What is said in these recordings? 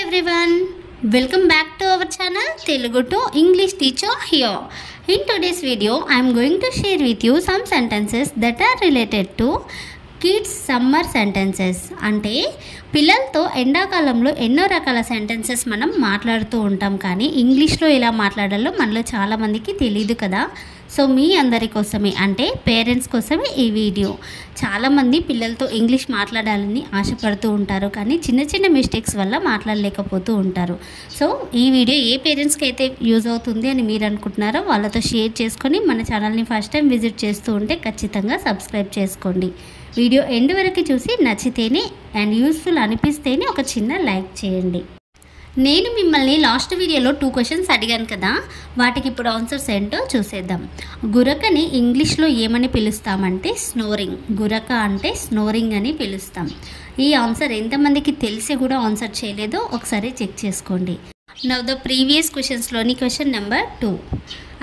everyone, welcome back to our channel Telugu to English Teacher here. In today's video I am going to share with you some sentences that are related to kids summer sentences. అంటే పిల్లలతో ఎండాకాలంలో ఎన్నో రకాల sentences మనం మాట్లాడుతూ ఉంటాం, కానీ ఇంగ్లీష్లో ఎలా మాట్లాడాలో మనలో చాలామందికి తెలియదు కదా. సో మీ అందరి కోసమే, అంటే పేరెంట్స్ కోసమే ఈ వీడియో. చాలామంది పిల్లలతో ఇంగ్లీష్ మాట్లాడాలని ఆశపడుతూ ఉంటారు, కానీ చిన్న చిన్న మిస్టేక్స్ వల్ల మాట్లాడలేకపోతూ ఉంటారు. సో ఈ వీడియో ఏ పేరెంట్స్కి అయితే యూజ్ అవుతుంది అని మీరు అనుకుంటున్నారో వాళ్ళతో షేర్ చేసుకొని మన ఛానల్ని ఫస్ట్ టైం విజిట్ చేస్తూ ఉంటే ఖచ్చితంగా సబ్స్క్రైబ్ చేసుకోండి. వీడియో ఎండ్ వరకు చూసి నచ్చితేనే అండ్ యూస్ఫుల్ అనిపిస్తేనే ఒక చిన్న లైక్ చేయండి. నేను మిమ్మల్ని లాస్ట్ వీడియోలో 2 క్వశ్చన్స్ అడిగాను కదా, వాటికి ఇప్పుడు ఆన్సర్స్ ఏంటో చూసేద్దాం. గురకని ఇంగ్లీష్లో ఏమని పిలుస్తామంటే స్నోరింగ్. గురక అంటే స్నోరింగ్ అని పిలుస్తాం. ఈ ఆన్సర్ ఎంతమందికి తెలిసి కూడా ఆన్సర్ చేయలేదో ఒకసారి చెక్ చేసుకోండి. నౌ ద ప్రీవియస్ క్వశ్చన్స్లోని క్వశ్చన్ నెంబర్ 2,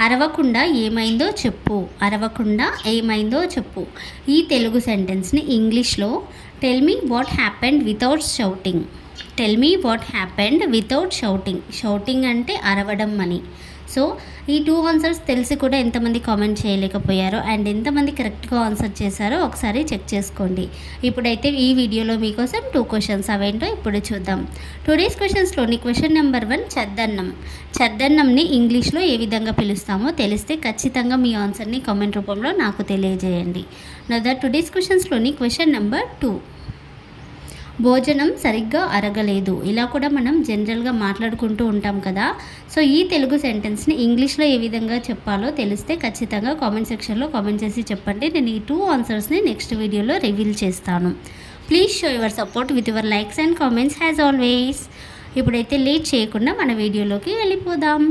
అరవకుండా ఏమైందో చెప్పు. అరవకుండా ఏమైందో చెప్పు. ఈ తెలుగు సెంటెన్స్ని ఇంగ్లీష్లో tell me what happened without shouting. Tell me what happened without shouting. Shouting అంటే అరవడం అని. సో ఈ 2 ఆన్సర్స్ తెలిసి కూడా ఎంతమంది కామెంట్ చేయలేకపోయారో అండ్ ఎంతమంది కరెక్ట్గా ఆన్సర్ చేశారో ఒకసారి చెక్ చేసుకోండి. ఇప్పుడైతే ఈ వీడియోలో మీకోసం 2 క్వశ్చన్స్, అవేంటో ఇప్పుడు చూద్దాం. టుడేస్ క్వశ్చన్స్లోని క్వశ్చన్ నెంబర్ 1, చద్దన్నం. చద్దన్నంని ఇంగ్లీష్లో ఏ విధంగా పిలుస్తామో తెలిస్తే ఖచ్చితంగా మీ ఆన్సర్ని కామెంట్ రూపంలో నాకు తెలియజేయండి. నా టుడేస్ క్వశ్చన్స్లోని క్వశ్చన్ నెంబర్ 2, భోజనం సరిగ్గా అరగలేదు. ఇలా కూడా మనం జనరల్గా మాట్లాడుకుంటూ ఉంటాం కదా. సో ఈ తెలుగు సెంటెన్స్ని ఇంగ్లీష్లో ఏ విధంగా చెప్పాలో తెలిస్తే ఖచ్చితంగా కామెంట్ సెక్షన్లో కామెంట్ చేసి చెప్పండి. నేను ఈ 2 ఆన్సర్స్ని నెక్స్ట్ వీడియోలో రివీల్ చేస్తాను. Please show your support with your likes and comments as always. ఇప్పుడైతే లేట్ చేయకుండా మన వీడియోలోకి వెళ్ళిపోదాం.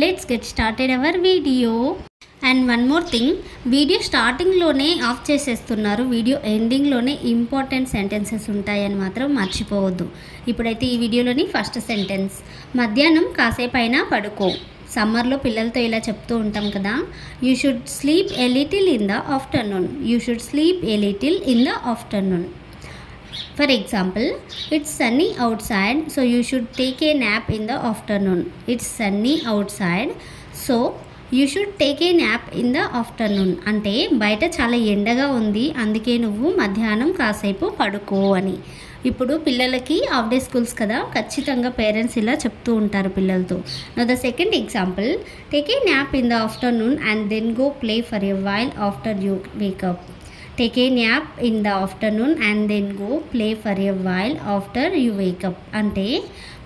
Let's get started our video. And one more thing, video స్టార్టింగ్లోనే ఆఫ్ చేసేస్తున్నారు, వీడియో ఎండింగ్లోనే ఇంపార్టెంట్ సెంటెన్సెస్ ఉంటాయని మాత్రం మర్చిపోవద్దు. ఇప్పుడైతే ఈ వీడియోలోని ఫస్ట్ సెంటెన్స్, మధ్యాహ్నం కాసేపైనా పడుకో. సమ్మర్లో పిల్లలతో ఇలా చెప్తూ ఉంటాం కదా, you should sleep a little in the afternoon. You should sleep a little in the afternoon. For example, it's sunny outside, so you should take a nap in the afternoon. It's sunny outside, so you should take a nap in the afternoon. అంటే బయట చాలా ఎండగా ఉంది, అందుకే నువ్వు మధ్యాహ్నం కాసేపు పడుకో అని. ఇప్పుడు పిల్లలకి హాఫ్ డే స్కూల్స్ కదా, ఖచ్చితంగా పేరెంట్స్ ఇలా చెప్తూ ఉంటారు పిల్లలతో. Now the second example, take a nap in the afternoon and then go play for a while after you wake up. Take a nap in the afternoon and then go play for a while after you wake up. అంటే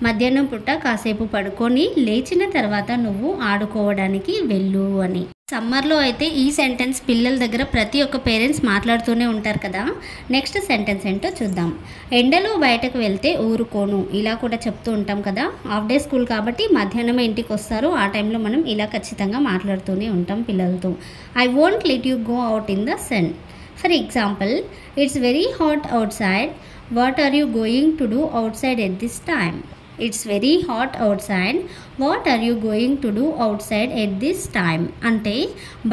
మధ్యాహ్నం పూట కాసేపు పడుకొని లేచిన తర్వాత నువ్వు ఆడుకోవడానికి వెళ్ళు అని. సమ్మర్లో అయితే ఈ సెంటెన్స్ పిల్లల దగ్గర ప్రతి ఒక్క పేరెంట్స్ మాట్లాడుతూనే ఉంటారు కదా. నెక్స్ట్ సెంటెన్స్ ఏంటో చూద్దాం. ఎండలో బయటకు వెళ్తే ఊరుకోను. ఇలా కూడా చెప్తూ ఉంటాం కదా. హాఫ్ డే స్కూల్ కాబట్టి మధ్యాహ్నమే ఇంటికి వస్తారు, ఆ టైంలో మనం ఇలా ఖచ్చితంగా మాట్లాడుతూనే ఉంటాం పిల్లలతో. I won't let you go out in the sun. For example, it's very hot outside. What are you going to do outside at this time? It's very hot outside. What are you going to do outside at this time? అంటే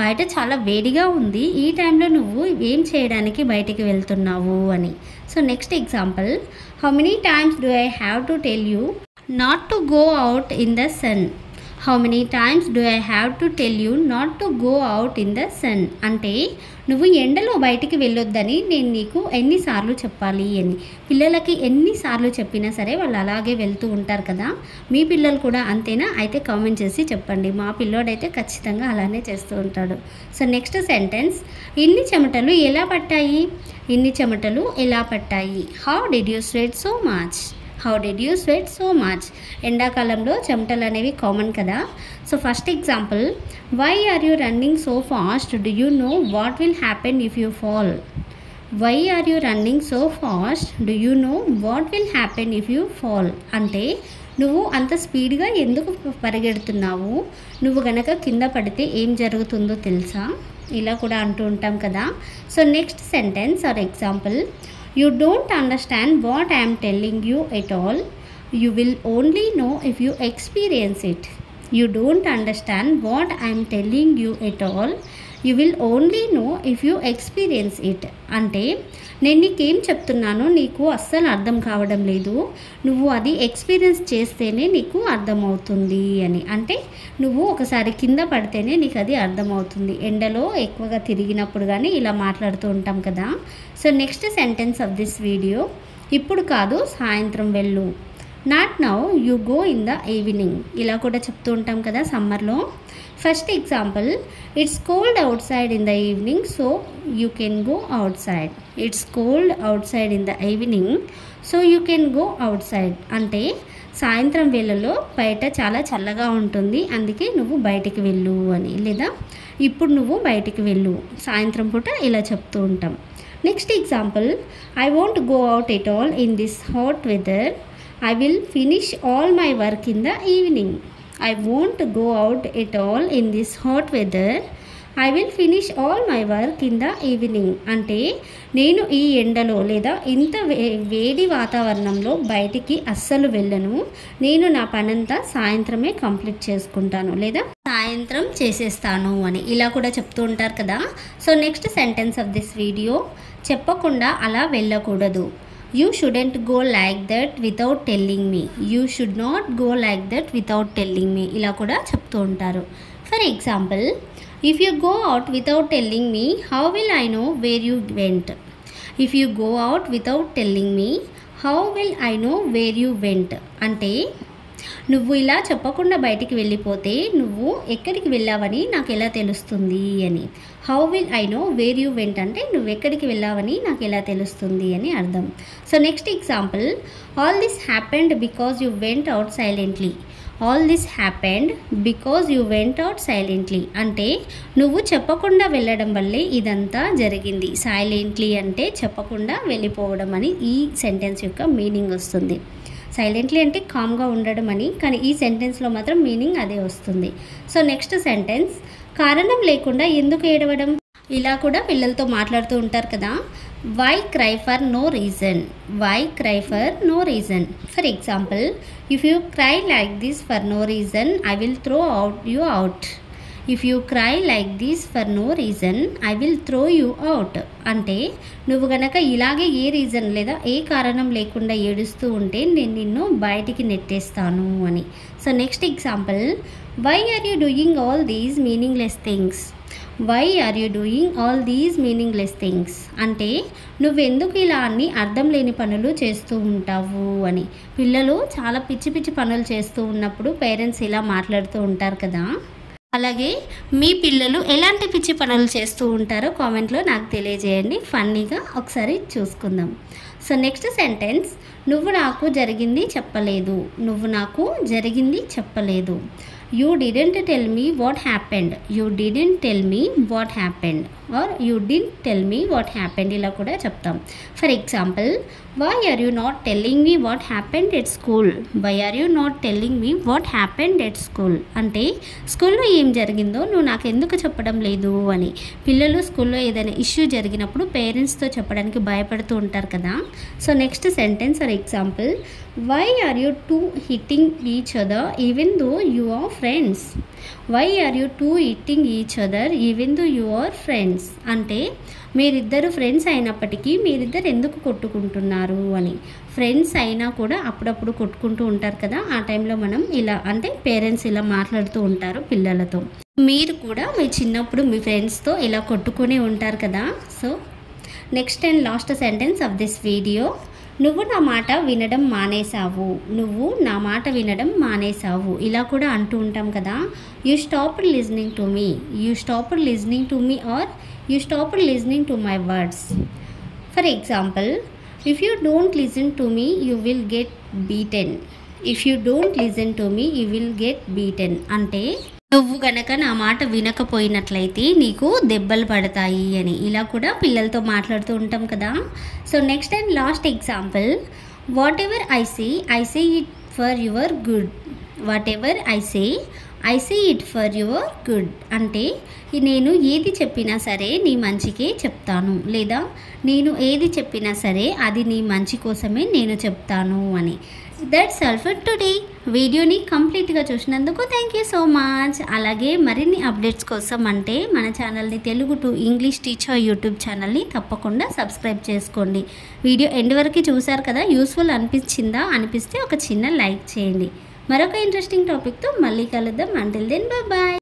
బయట చాలా వేడిగా ఉంది, ఈ టైంలో నువ్వు ఏం చేయడానికి బయటికి వెళ్తున్నావు అని. So next example, how many times do I have to tell you not to go out in the sun? How many times do I have to tell you not to go out in the sun? అంటే నువ్వు ఎండలో బయటికి వెళ్ళొద్దని నేను నీకు ఎన్నిసార్లు చెప్పాలి అని. పిల్లలకి ఎన్నిసార్లు చెప్పినా సరే వాళ్ళు అలాగే వెళ్తూ ఉంటారు కదా. మీ పిల్లలు కూడా అంతేనా? అయితే కామెంట్ చేసి చెప్పండి. మా పిల్లోడైతే ఖచ్చితంగా అలానే చేస్తూ ఉంటాడు. సో నెక్స్ట్ సెంటెన్స్, ఇన్ని చెమటలు ఎలా పట్టాయి. ఇన్ని చెమటలు ఎలా పట్టాయి. How did you sweat so much. How did you sweat so much. ఎండాకాలంలో చెమటలు అనేవి కామన్ కదా. So first example, why are you running so fast. Do you know what will happen if you fall. Why are you running so fast. Do you know what will happen if you fall. అంటే నువ్వు అంత స్పీడ్గా ఎందుకు పరిగెడుతున్నావు, నువ్వు గనక కింద పడితే ఏం జరుగుతుందో తెలుసా. ఇలా కూడా అంటూ ఉంటాం కదా. So next sentence or example, you don't understand what I am telling you at all. You will only know if you experience it. You don't understand what I am telling you at all. You will only know if you experience it. అంటే నేను నీకేం చెప్తున్నానో నీకు అస్సలు అర్థం కావడం లేదు, నువ్వు అది ఎక్స్పీరియన్స్ చేస్తేనే నీకు అర్థమవుతుంది అని. అంటే నువ్వు ఒకసారి కింద పడితేనే నీకు అది అర్థమవుతుంది. ఎండలో ఎక్కువగా తిరిగినప్పుడు కానీ ఇలా మాట్లాడుతూ ఉంటాం కదా. So next sentence of this video, ఇప్పుడు కాదు సాయంత్రం వెళ్ళు. Not now, you go in the evening. ఇలా కూడా చెప్తూ ఉంటాం కదా సమ్మర్లో. First example, it's cold out side in the evening so you can go out side. It's cold out side in the evening so you can go out side. అంటే సాయంత్రం వేళలో బయట చాలా చల్లగా ఉంటుంది, అందుకే నువ్వు బయటికి వెళ్ళు అని. లేదా ఇప్పుడు నువ్వు బయటికి వెళ్ళు, సాయంత్రం పూట ఇలా చెప్తూ ఉంటాం. Next example, I won't go out at all in this hot weather. I will finish all my work in the evening. I won't go out at all in this hot weather. I will finish all my work in the evening. అంటే నేను ఈ ఎండలో లేదా ఇంత వేడి వాతావరణంలో బయటికి అస్సలు వెళ్ళను, నేను నా పనంతా సాయంత్రమే కంప్లీట్ చేసుకుంటాను లేదా సాయంత్రం చేసేస్తాను అని ఇలా కూడా చెప్తూ ఉంటారు కదా. So next sentence of this video, చెప్పకుండా అలా వెళ్ళకూడదు. You shouldn't go like that without telling me. You should not go like that without telling me. ఇలా కూడా చెప్తూ ఉంటారు. For example, if you go out without telling me, how will I know where you went? If you go out without telling me, how will I know where you went? అంటే నువ్వు ఇలా చెప్పకుండా బయటికి వెళ్ళిపోతే నువ్వు ఎక్కడికి వెళ్ళావని నాకు ఎలా తెలుస్తుంది అని. How will I know where you went అంటే నువ్వు ఎక్కడికి వెళ్ళావని నాకు ఎలా తెలుస్తుంది అని అర్థం. So next example, all this happened because you went out silently. All this happened because you went out silently. అంటే నువ్వు చెప్పకుండా వెళ్ళడం వల్లే ఇదంతా జరిగింది. సైలెంట్లీ అంటే చెప్పకుండా వెళ్ళిపోవడం అని ఈ సెంటెన్స్ యొక్క మీనింగ్ వస్తుంది. సైలెంట్లీ అంటే కామ్గా ఉండడం అని, కానీ ఈ సెంటెన్స్లో మాత్రం మీనింగ్ అదే వస్తుంది. సో నెక్స్ట్ సెంటెన్స్, కారణం లేకుండా ఎందుకు ఏడవడం. ఇలా కూడా పిల్లలతో మాట్లాడుతూ ఉంటారు కదా. Why cry for no reason. Why cry for no reason. For example, if you cry like this for no reason I will throw out you out. If you cry like this for no reason I will throw you out. అంటే నువ్వు గనక ఇలాగే ఏ reason లేదా ఏ కారణం లేకుండా ఏడుస్తూ ఉంటే నేను నిన్ను బయటికి నెట్టేస్తాను అని. So next example, why are you doing all these meaningless things. Why are you doing all these meaningless things. అంటే నువ్వెందుకు ఇలా అన్ని అర్థం లేని పనులు చేస్తూ ఉంటావు అని. పిల్లలు చాలా పిచ్చి పిచ్చి పనులు చేస్తూ ఉన్నప్పుడు పేరెంట్స్ ఇలా మాట్లాడుతూ ఉంటారు కదా. అలాగే మీ పిల్లలు ఎలాంటి పిచ్చి పనులు చేస్తూ ఉంటారో కామెంట్లో నాకు తెలియజేయండి, ఫన్నీగా ఒకసారి చూసుకుందాం. సో నెక్స్ట్ సెంటెన్స్, నువ్వు నాకు జరిగింది చెప్పలేదు. నువ్వు నాకు జరిగింది చెప్పలేదు. You didn't tell me what happened. You didn't tell me what happened or you didn't tell me what happened ఇలా కూడా చెప్తాం. For example, why are you not telling me what happened at school. Why are you not telling me what happened at school. అంటే స్కూల్లో ఏం జరిగిందో నువ్వు నాకు ఎందుకు చెప్పడం లేదు అని. పిల్లలు స్కూల్లో ఏదైనా ఇష్యూ జరిగినప్పుడు పేరెంట్స్తో చెప్పడానికి భయపడుతూ ఉంటారు కదా. So next sentence or example, why are you two hitting each other even though you are friends. Why are you two hitting each other even though you are friends. అంటే మీరిద్దరు ఫ్రెండ్స్ అయినప్పటికీ మీరిద్దరు ఎందుకు కొట్టుకుంటున్నారు అని. ఫ్రెండ్స్ అయినా కూడా అప్పుడప్పుడు కొట్టుకుంటూ ఉంటారు కదా, ఆ టైంలో మనం ఇలా అంటే పేరెంట్స్ ఇలా మాట్లాడుతూ ఉంటారు పిల్లలతో. మీరు కూడా మీ చిన్నప్పుడు మీ ఫ్రెండ్స్తో ఇలా కొట్టుకునే ఉంటారు కదా. So next and last sentence of this video, నువ్వు నా మాట వినడం మానేసావు. నువ్వు నా మాట వినడం మానేసావు ఇలా కూడా అంటూ ఉంటాం కదా. You stopped listening to me. You stopped listening to me or you stopped listening to my words. For example, if you don't listen to me you will get beaten. If you don't listen to me you will get beaten. అంటే నువ్వు గనక నా మాట వినకపోయినట్లయితే నీకు దెబ్బలు పడతాయి అని ఇలా కూడా పిల్లలతో మాట్లాడుతూ ఉంటాం కదా. So next and last example, what ever I say it for your good. What ever I say it for your good. అంటే నేను ఏది చెప్పినా సరే నీ మంచికే చెప్తాను లేదా నేను ఏది చెప్పినా సరే అది నీ మంచి కోసమే నేను చెప్తాను అని. That's all for today. వీడియోని కంప్లీట్గా చూసినందుకు థ్యాంక్ యూ సో మచ్. అలాగే మరిన్ని అప్డేట్స్ కోసం అంటే మన ఛానల్ని Telugu to English teacher YouTube ఛానల్ని తప్పకుండా సబ్స్క్రైబ్ చేసుకోండి. వీడియో ఎండ్ వరకు చూసారు కదా, యూస్ఫుల్ అనిపిస్తే ఒక చిన్న లైక్ చేయండి. మరొక ఇంట్రెస్టింగ్ టాపిక్తో మళ్ళీ కలుద్దాం. Until then bye.